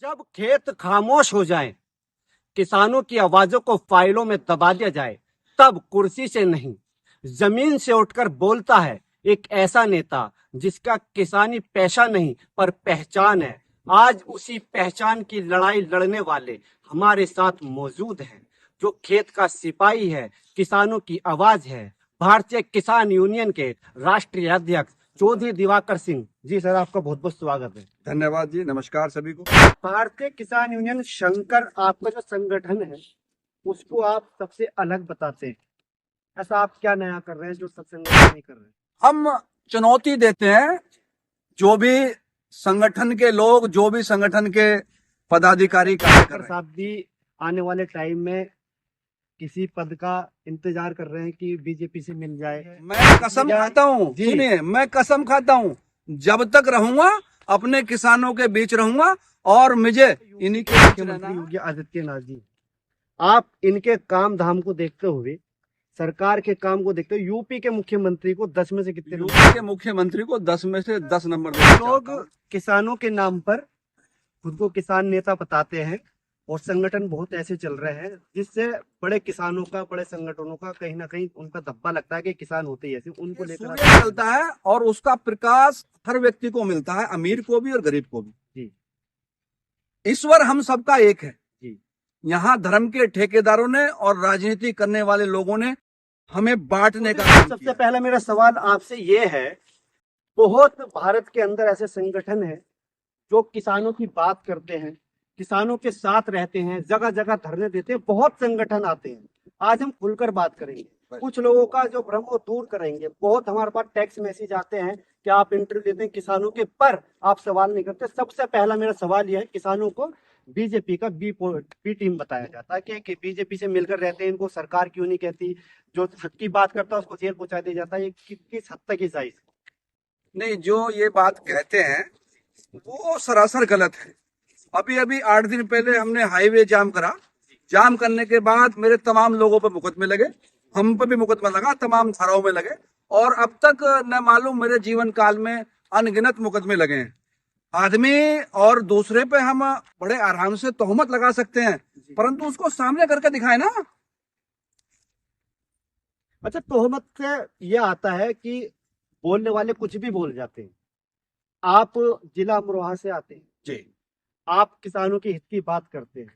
जब खेत खामोश हो जाएं, किसानों की आवाजों को फाइलों में दबा दिया जाए, तब कुर्सी से नहीं, जमीन से उठकर बोलता है एक ऐसा नेता जिसका किसानी पेशा नहीं पर पहचान है। आज उसी पहचान की लड़ाई लड़ने वाले हमारे साथ मौजूद हैं, जो खेत का सिपाही है, किसानों की आवाज है। भारतीय किसान यूनियन के राष्ट्रीय अध्यक्ष चौधरी दिवाकर सिंह जी। सर, आपका बहुत बहुत स्वागत है। धन्यवाद जी। नमस्कार सभी को। भारतीय किसान यूनियन शंकर आपका जो संगठन है उसको आप सबसे अलग बताते हैं। ऐसा आप क्या नया कर रहे हैं जो सब संगठन नहीं कर रहे हैं? हम चुनौती देते हैं जो भी संगठन के लोग, जो भी संगठन के पदाधिकारी कार्य कर शंकर रहे हैं। साहब भी आने वाले टाइम में किसी पद का इंतजार कर रहे हैं कि बीजेपी से मिल जाए। मैं कसम खाता हूँ, जी। सुनिए, मैं कसम खाता हूँ, जब तक रहूंगा अपने किसानों के बीच रहूंगा और मुझे इन्हीं के बीच रहना मुख्यमंत्री है। योगी आदित्यनाथ जी, आप इनके काम धाम को देखते हुए, सरकार के काम को देखते हुए यूपी के मुख्यमंत्री को 10 में से कितने नंबर? यूपी के मुख्यमंत्री को 10 में से 10 नंबर देना लोग चाहता हूं। किसानों के नाम पर खुद को किसान नेता बताते हैं और संगठन बहुत ऐसे चल रहे हैं जिससे बड़े किसानों का, बड़े संगठनों का कहीं ना कहीं उनका धब्बा लगता है कि किसान होते ही ऐसे, उनको लेकर सूर्य चलता है और उसका प्रकाश हर व्यक्ति को मिलता है, अमीर को भी और गरीब को भी। जी। ईश्वर हम सबका एक है। जी। यहाँ धर्म के ठेकेदारों ने और राजनीति करने वाले लोगों ने हमें बांटने का सबसे पहला मेरा सवाल आपसे ये है, बहुत भारत के अंदर ऐसे संगठन हैं जो किसानों की बात करते हैं, किसानों के साथ रहते हैं, जगह जगह धरने देते हैं, बहुत संगठन आते हैं। आज हम खुलकर बात करेंगे, कुछ लोगों का जो भ्रम को दूर करेंगे। बहुत हमारे पास टेक्स्ट मैसेज आते हैं कि आप इंटरव्यू देते हैं किसानों के, पर आप सवाल नहीं करते। सबसे पहला मेरा सवाल यह है, किसानों को बीजेपी का बी टीम बताया जाता है कि बीजेपी से मिलकर रहते हैं, इनको सरकार क्यों नहीं कहती, जो हक की बात करता है उसको जेल पहुंचा दिया जाता है। ये किस हद तक सही? नहीं, जो ये बात कहते हैं वो सरासर गलत है। अभी अभी 8 दिन पहले हमने हाईवे जाम करा। जाम करने के बाद मेरे तमाम लोगों पर मुकदमे लगे, हम पर भी मुकदमा लगा, तमाम धाराओं में लगे, और अब तक न मालूम मेरे जीवन काल में अनगिनत मुकदमे लगे हैं। आदमी और दूसरे पे हम बड़े आराम से तोहमत लगा सकते हैं, परंतु उसको सामने करके दिखाए ना। अच्छा, तोहमत से यह आता है कि बोलने वाले कुछ भी बोल जाते हैं। आप जिला अमरोहा से आते हैं जी। आप किसानों के हित की बात करते हैं।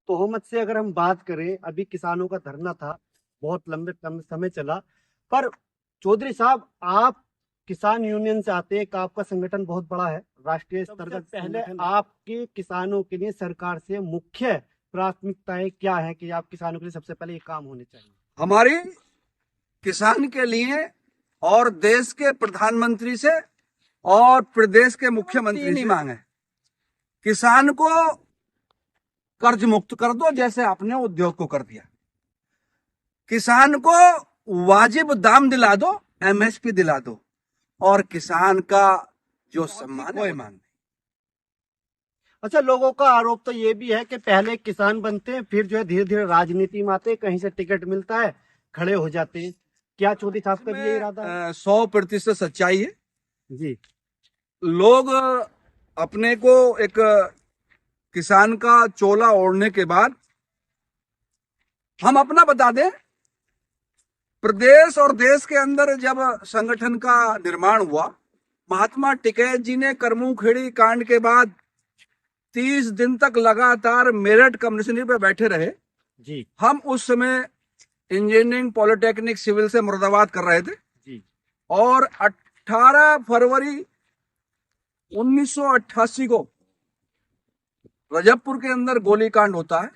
तोहमत से अगर हम बात करें, अभी किसानों का धरना था, बहुत लंबे समय चला, पर चौधरी साहब आप किसान यूनियन से आते हैं, आपका संगठन बहुत बड़ा है, राष्ट्रीय स्तर का। पहले आपके किसानों के लिए सरकार से मुख्य प्राथमिकताएं क्या है कि आप किसानों के लिए सबसे पहले ये काम होने चाहिए? हमारी किसान के लिए और देश के प्रधानमंत्री से और प्रदेश के मुख्यमंत्री से मांगे, किसान को कर्ज मुक्त कर दो जैसे आपने उद्योग को कर दिया। किसान को वाजिब दाम दिला दो, एमएसपी दिला दो, और किसान का जो सम्मान है वो मांग। अच्छा, लोगों का आरोप तो ये भी है कि पहले किसान बनते हैं, फिर जो है धीरे धीरे राजनीति में आते हैं, कहीं से टिकट मिलता है, खड़े हो जाते हैं। क्या चौधरी साहब का भी ये इरादा है? 100% सच्चाई है जी। लोग अपने को एक किसान का चोला ओढ़ने के बाद, हम अपना बता दें, प्रदेश और देश के अंदर जब संगठन का निर्माण हुआ, महात्मा टिकैत जी ने करमू खेड़ी कांड के बाद 30 दिन तक लगातार मेरठ कमिश्नरी पे बैठे रहे। जी। हम उस समय इंजीनियरिंग, पॉलिटेक्निक, सिविल से मुरादाबाद कर रहे थे। जी। और 18 फरवरी 1988 को रजबपुर के अंदर गोलीकांड होता है।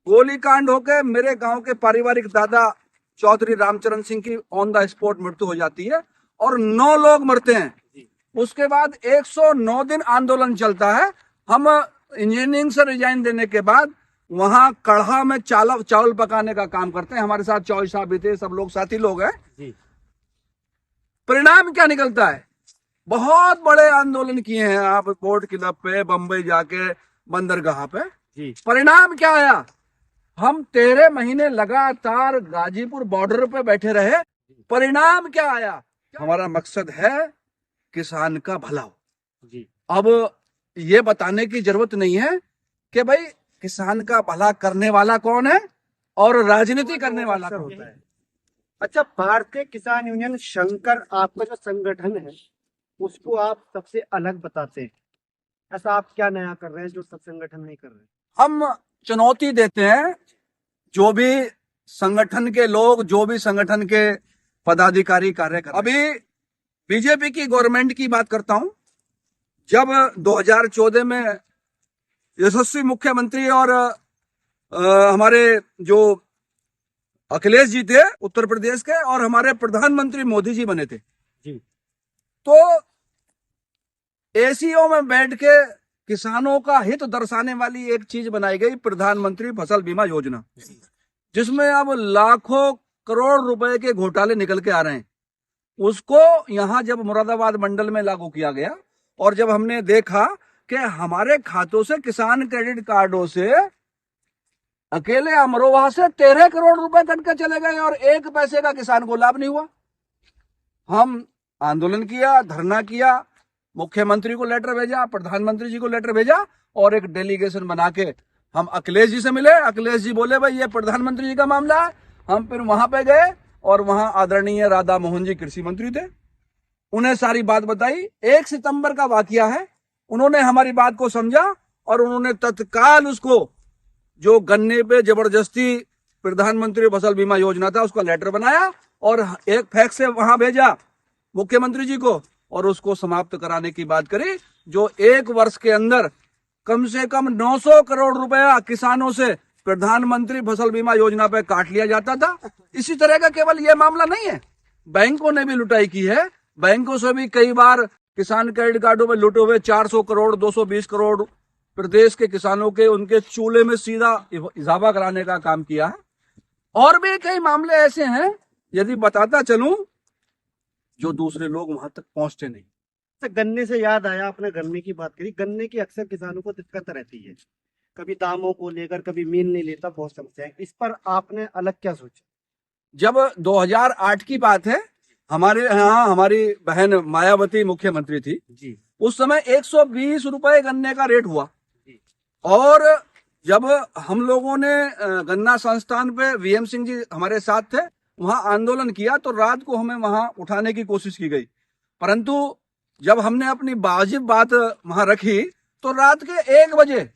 गोलीकांड होकर मेरे गांव के पारिवारिक दादा चौधरी रामचरण सिंह की ऑन द स्पॉट मृत्यु हो जाती है और 9 लोग मरते हैं। उसके बाद 109 दिन आंदोलन चलता है। हम इंजीनियरिंग से रिजाइन देने के बाद वहां कढ़ा में चावल पकाने का काम करते हैं। हमारे साथ चौधरी साहब भी थे, सब लोग साथी लोग हैं। परिणाम क्या निकलता है? बहुत बड़े आंदोलन किए हैं आप, बोर्ड क्लब पे, बंबई जाके, बंदरगाह पे। परिणाम क्या आया? हम 13 महीने लगातार गाजीपुर बॉर्डर पे बैठे रहे। परिणाम क्या आया? हमारा मकसद है किसान का भला हो। अब ये बताने की जरूरत नहीं है कि भाई किसान का भला करने वाला कौन है और राजनीति करने वाला अक्सर कौन होता है। है। अच्छा, भारतीय किसान यूनियन शंकर आपका जो संगठन है उसको आप सबसे अलग बताते हैं। ऐसा आप क्या नया कर रहे हैं जो सब संगठन नहीं कर रहे? हम चुनौती देते हैं जो भी संगठन के लोग, जो भी संगठन के पदाधिकारी कार्य कर। अभी बीजेपी की गवर्नमेंट की बात करता हूं। जब 2014 में यशस्वी मुख्यमंत्री और हमारे जो अखिलेश जी थे उत्तर प्रदेश के, और हमारे प्रधानमंत्री मोदी जी बने थे जी। तो एसीओ में बैठ के किसानों का हित दर्शाने वाली एक चीज बनाई गई, प्रधानमंत्री फसल बीमा योजना, जिसमें अब लाखों करोड़ रुपए के घोटाले निकल के आ रहे हैं। उसको यहां जब मुरादाबाद मंडल में लागू किया गया और जब हमने देखा कि हमारे खातों से, किसान क्रेडिट कार्डों से अकेले अमरोहा से 13 करोड़ रुपए कट के चले गए और 1 पैसे का किसान को लाभ नहीं हुआ। हम आंदोलन किया, धरना किया, मुख्यमंत्री को लेटर भेजा, प्रधानमंत्री जी को लेटर भेजा और एक डेलीगेशन बना के हम अखिलेश जी से मिले। अखिलेश जी बोले भाई ये प्रधानमंत्री जी का मामला है। हम फिर वहां पे गए और वहां आदरणीय राधा मोहन जी कृषि मंत्री थे, उन्हें सारी बात बताई। 1 सितंबर का वाकया है, उन्होंने हमारी बात को समझा और उन्होंने तत्काल उसको, जो गन्ने पे जबरदस्ती प्रधानमंत्री फसल बीमा योजना था, उसका लेटर बनाया और एक फैक्स से वहां भेजा मुख्यमंत्री जी को और उसको समाप्त कराने की बात करी, जो 1 वर्ष के अंदर कम से कम 900 करोड़ रुपया किसानों से प्रधानमंत्री फसल बीमा योजना पे काट लिया जाता था। इसी तरह का केवल यह मामला नहीं है, बैंकों ने भी लुटाई की है। बैंकों से भी कई बार किसान क्रेडिट कार्डों में लुटे हुए 400 करोड़ 220 करोड़ प्रदेश के किसानों के उनके चूल्हे में सीधा इजाफा कराने का काम किया है। और भी कई मामले ऐसे हैं, यदि बताता चलूं, जो दूसरे लोग वहां तक पहुंचते नहीं। तो गन्ने से याद आया, आपने गन्ने की बात करी। गन्ने की अक्सर किसानों को दिक्कत रहती है, कभी दामों को लेकर, कभी मिल नहीं लेता, बहुत समस्या है। इस पर आपने अलग क्या सोचा? जब 2008 की बात है, हमारे यहाँ हमारी बहन मायावती मुख्यमंत्री थी जी। उस समय 120 रुपए गन्ने का रेट हुआ जी। और जब हम लोगों ने गन्ना संस्थान पे, वीएम सिंह जी हमारे साथ थे, वहां आंदोलन किया तो रात को हमें वहां उठाने की कोशिश की गई, परंतु जब हमने अपनी वाजिब बात वहां रखी तो रात के 1 बजे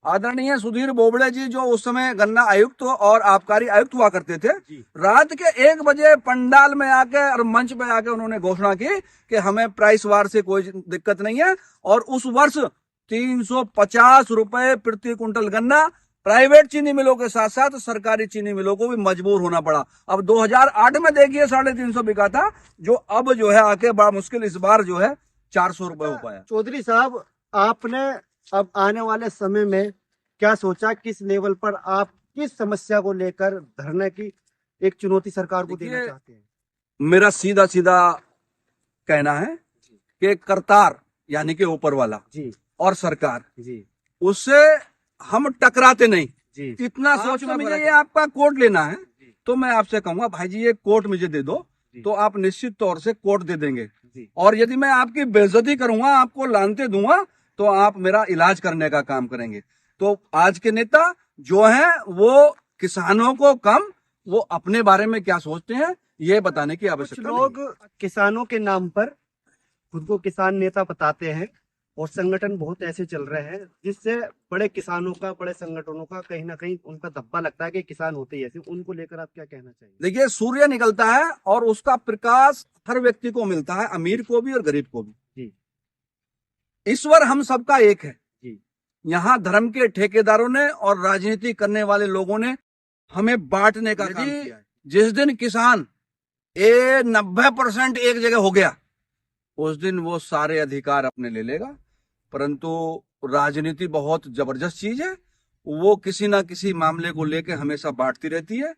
आदरणीय सुधीर बोबड़े जी, जो उस समय गन्ना आयुक्त और आबकारी आयुक्त हुआ करते थे, रात के 1 बजे पंडाल में आके और मंच पे आके उन्होंने घोषणा की कि हमें प्राइस वार से कोई दिक्कत नहीं है। और उस वर्ष 350 रुपए प्रति कुंटल गन्ना प्राइवेट चीनी मिलों के साथ साथ सरकारी चीनी मिलों को भी मजबूर होना पड़ा। अब 2008 में देखिए 350 बिका था, जो अब जो है आके बड़ा मुश्किल, इस बार जो है 400 रुपए हो पाया। चौधरी साहब, आपने अब आने वाले समय में क्या सोचा? किस लेवल पर आप किस समस्या को लेकर धरने की एक चुनौती सरकार को देना चाहते हैं? मेरा सीधा सीधा कहना है कि करतार यानी कि ऊपर वाला जी और सरकार, जी उससे हम टकराते नहीं। जी। इतना सोच के मुझे ये आपका कोट लेना है तो मैं आपसे कहूंगा भाई जी ये कोट मुझे दे दो, तो आप निश्चित तौर से कोट दे देंगे। और यदि मैं आपकी बेइज्जती करूंगा, आपको लानते दूंगा, तो आप मेरा इलाज करने का काम करेंगे। तो आज के नेता जो हैं वो किसानों को कम, वो अपने बारे में क्या सोचते हैं ये बताने की कुछ आवश्यकता लोग नहीं। किसानों के नाम पर खुद को किसान नेता बताते हैं और संगठन बहुत ऐसे चल रहे हैं जिससे बड़े किसानों का, बड़े संगठनों का कहीं ना कहीं उनका धब्बा लगता है कि किसान होते ही ऐसे। उनको लेकर आप क्या कहना चाहिए? देखिए, सूर्य निकलता है और उसका प्रकाश हर व्यक्ति को मिलता है, अमीर को भी और गरीब को भी। जी। ईश्वर हम सबका एक है। जी। यहाँ धर्म के ठेकेदारों ने और राजनीति करने वाले लोगों ने हमें बांटने का काम किया है। जिस दिन किसान 90% एक जगह हो गया, उस दिन वो सारे अधिकार अपने ले लेगा। परंतु राजनीति बहुत जबरदस्त चीज है, वो किसी ना किसी मामले को लेकर हमेशा बांटती रहती है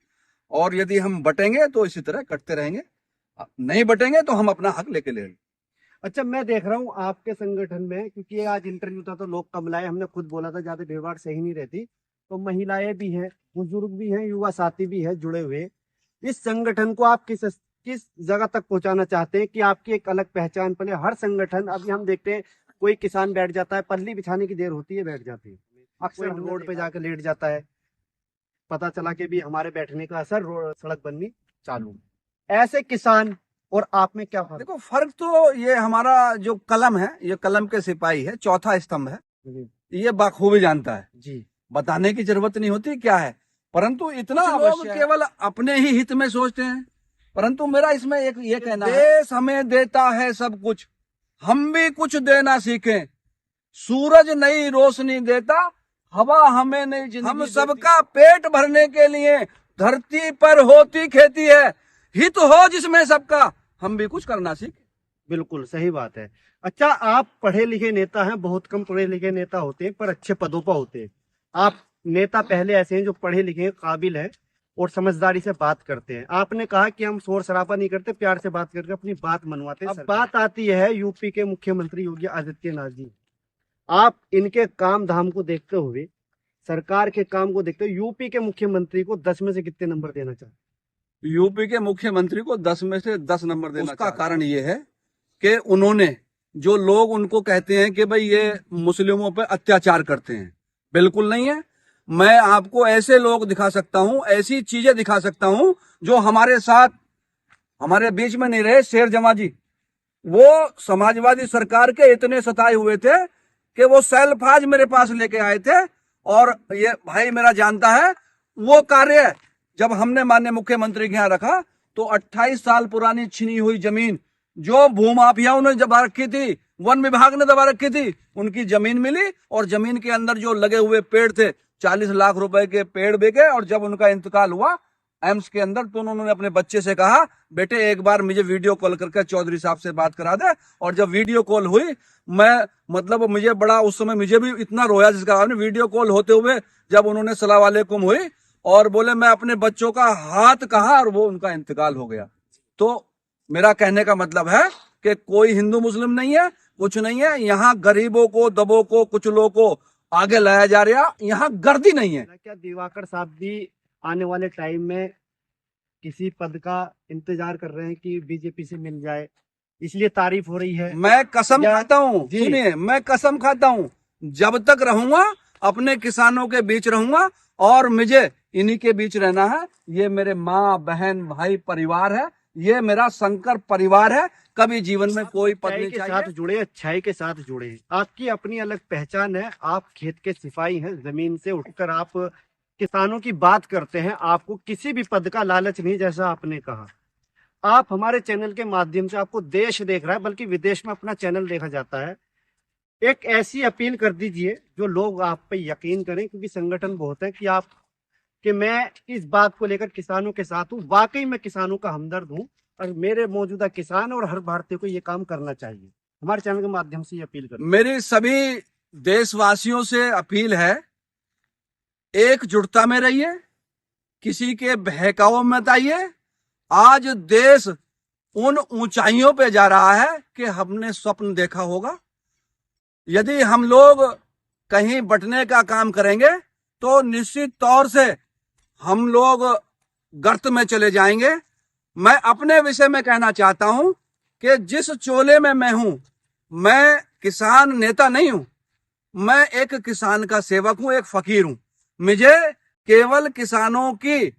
और यदि हम बटेंगे तो इसी तरह कटते रहेंगे, नहीं बटेंगे तो हम अपना हक लेके लेंगे। अच्छा, मैं देख रहा हूँ आपके संगठन में, क्योंकि ये आज इंटरव्यू था तो लोग कम लाए, हमने खुद बोला था ज्यादा भीड़ भाड़ सही नहीं रहती, तो महिलाएं भी हैं, बुजुर्ग भी हैं, युवा साथी भी है जुड़े हुए। इस संगठन को आप किस जगह तक पहुंचाना चाहते हैं कि आपकी एक अलग पहचान बने? हर संगठन, अभी हम देखते हैं कोई किसान बैठ जाता है, पल्ली बिछाने की देर होती है, बैठ जाती है, अक्सर रोड पे जाकर लेट जाता है, पता चला कि भी हमारे बैठने का असर सड़क बननी चालू। ऐसे किसान और आप में क्या फर्क? देखो फर्क तो ये हमारा जो कलम है, ये कलम के सिपाही है, चौथा स्तंभ है, ये बाखूबी जानता है जी, बताने की जरूरत नहीं होती क्या है, परंतु इतना लोग केवल अपने ही हित में सोचते हैं। परंतु मेरा इसमें एक ये कहना है, देश हमें देता है सब कुछ, हम भी कुछ देना सीखें। सूरज नई रोशनी देता, हवा हमें नई जिंदगी, हम सबका पेट भरने के लिए धरती पर होती खेती है, हित हो जिसमें सबका, हम भी कुछ करना सीखें। बिल्कुल सही बात है। अच्छा, आप पढ़े लिखे नेता हैं, बहुत कम पढ़े लिखे नेता होते हैं पर अच्छे पदों पर होते हैं। आप नेता पहले ऐसे हैं जो पढ़े लिखे हैं, काबिल हैं और समझदारी से बात करते हैं। आपने कहा कि हम शोर शराबा नहीं करते, प्यार से बात करके अपनी बात मनवाते हैं। अब बात आती है यूपी के मुख्यमंत्री योगी आदित्यनाथ जी। आप इनके काम धाम को देखते हुए, सरकार के काम को देखते हुए यूपी के मुख्यमंत्री को 10 में से कितने नंबर देना चाहते? यूपी के मुख्यमंत्री को 10 में से 10 नंबर देना। उसका कारण ये है कि उन्होंने, जो लोग उनको कहते हैं कि भाई ये मुस्लिमों पे अत्याचार करते हैं, बिल्कुल नहीं है। मैं आपको ऐसे लोग दिखा सकता हूं, ऐसी चीजें दिखा सकता हूं जो हमारे साथ, हमारे बीच में नहीं रहे। शेर जमा जी, वो समाजवादी सरकार के इतने सताए हुए थे कि वो सेल्फाज मेरे पास लेके आए थे, और ये भाई मेरा जानता है वो कार्य जब हमने माननीय मुख्यमंत्री के यहाँ रखा तो 28 साल पुरानी छिनी हुई जमीन जो भूमाफियाओं ने दबा रखी थी, वन विभाग ने दबा रखी थी, उनकी जमीन मिली, और जमीन के अंदर जो लगे हुए पेड़ थे 40 लाख रुपए के पेड़ बिके। और जब उनका इंतकाल हुआ एम्स के अंदर तो उन्होंने अपने बच्चे से कहा, बेटे एक बार मुझे वीडियो कॉल करके चौधरी साहब से बात करा दे। और जब वीडियो कॉल हुई, मैं मतलब मुझे बड़ा, उस समय मुझे भी इतना रोया जिसका आपने वीडियो कॉल होते हुए जब उन्होंने सलाम वालेकुम हुई और बोले मैं अपने बच्चों का हाथ कहा, और वो उनका इंतकाल हो गया। तो मेरा कहने का मतलब है कि कोई हिंदू मुस्लिम नहीं है, कुछ नहीं है। यहाँ गरीबों को, दबों को, कुचलों को आगे लाया जा रहा, यहाँ गर्दी नहीं है। क्या दिवाकर साहब भी आने वाले टाइम में किसी पद का इंतजार कर रहे हैं कि बीजेपी से मिल जाए, इसलिए तारीफ हो रही है? मैं कसम खाता हूँ, सुनिए, मैं कसम खाता हूँ, जब तक रहूंगा अपने किसानों के बीच रहूंगा, और मुझे इन्हीं के बीच रहना है। ये मेरे माँ बहन भाई परिवार है, ये मेरा शंकर परिवार है। कभी जीवन में कोई पद नहीं चाहिए। साथ जुड़े, अच्छाई के साथ जुड़े। आपकी अपनी अलग पहचान है, आप खेत के सिपाही हैं, जमीन से उठकर आप किसानों की बात करते हैं। आपको किसी भी पद का लालच नहीं, जैसा आपने कहा। आप हमारे चैनल के माध्यम से, आपको देश देख रहा है, बल्कि विदेश में अपना चैनल देखा जाता है। एक ऐसी अपील कर दीजिए जो लोग आप पे यकीन करें, क्योंकि संगठन बहुत है, कि मैं इस बात को लेकर किसानों के साथ हूँ। वाकई मैं किसानों का हमदर्द हूँ और मेरे मौजूदा किसान और हर भारतीय को ये काम करना चाहिए। हमारे चैनल के माध्यम से ये अपील कर, मेरी सभी देशवासियों से अपील है, एकजुटता में रहिए, किसी के बहकाव में मत आइए। आज देश उन ऊंचाइयों पे जा रहा है कि हमने स्वप्न देखा होगा। यदि हम लोग कहीं बटने का काम करेंगे तो निश्चित तौर से हम लोग गर्त में चले जाएंगे। मैं अपने विषय में कहना चाहता हूं कि जिस चोले में मैं हूं, मैं किसान नेता नहीं हूं, मैं एक किसान का सेवक हूं, एक फकीर हूं। मुझे केवल किसानों की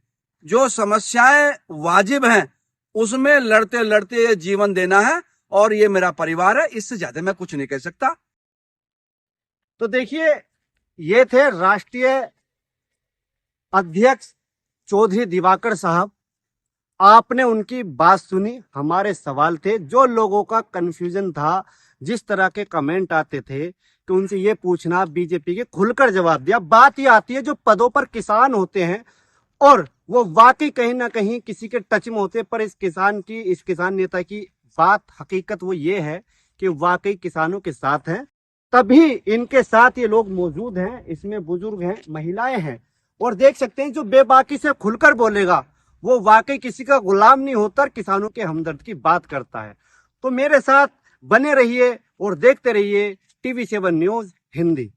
जो समस्याएं वाजिब हैं उसमें लड़ते लड़ते ये जीवन देना है, और ये मेरा परिवार है, इससे ज्यादा मैं कुछ नहीं कह सकता। तो देखिए, ये थे राष्ट्रीय अध्यक्ष चौधरी दिवाकर साहब। आपने उनकी बात सुनी, हमारे सवाल थे, जो लोगों का कंफ्यूजन था, जिस तरह के कमेंट आते थे कि उनसे ये पूछना, बीजेपी के खुलकर जवाब दिया। बात ये आती है जो पदों पर किसान होते हैं और वो वाकई कहीं ना कहीं किसी के टच में होते हैं, पर इस किसान नेता की बात, हकीकत वो ये है कि वाकई किसानों के साथ हैं, तभी इनके साथ ये लोग मौजूद हैं। इसमें बुजुर्ग हैं, महिलाएं हैं, और देख सकते हैं जो बेबाकी से खुलकर बोलेगा वो वाकई किसी का गुलाम नहीं होता, किसानों के हमदर्द की बात करता है। तो मेरे साथ बने रहिए और देखते रहिए TV7 न्यूज़ हिंदी।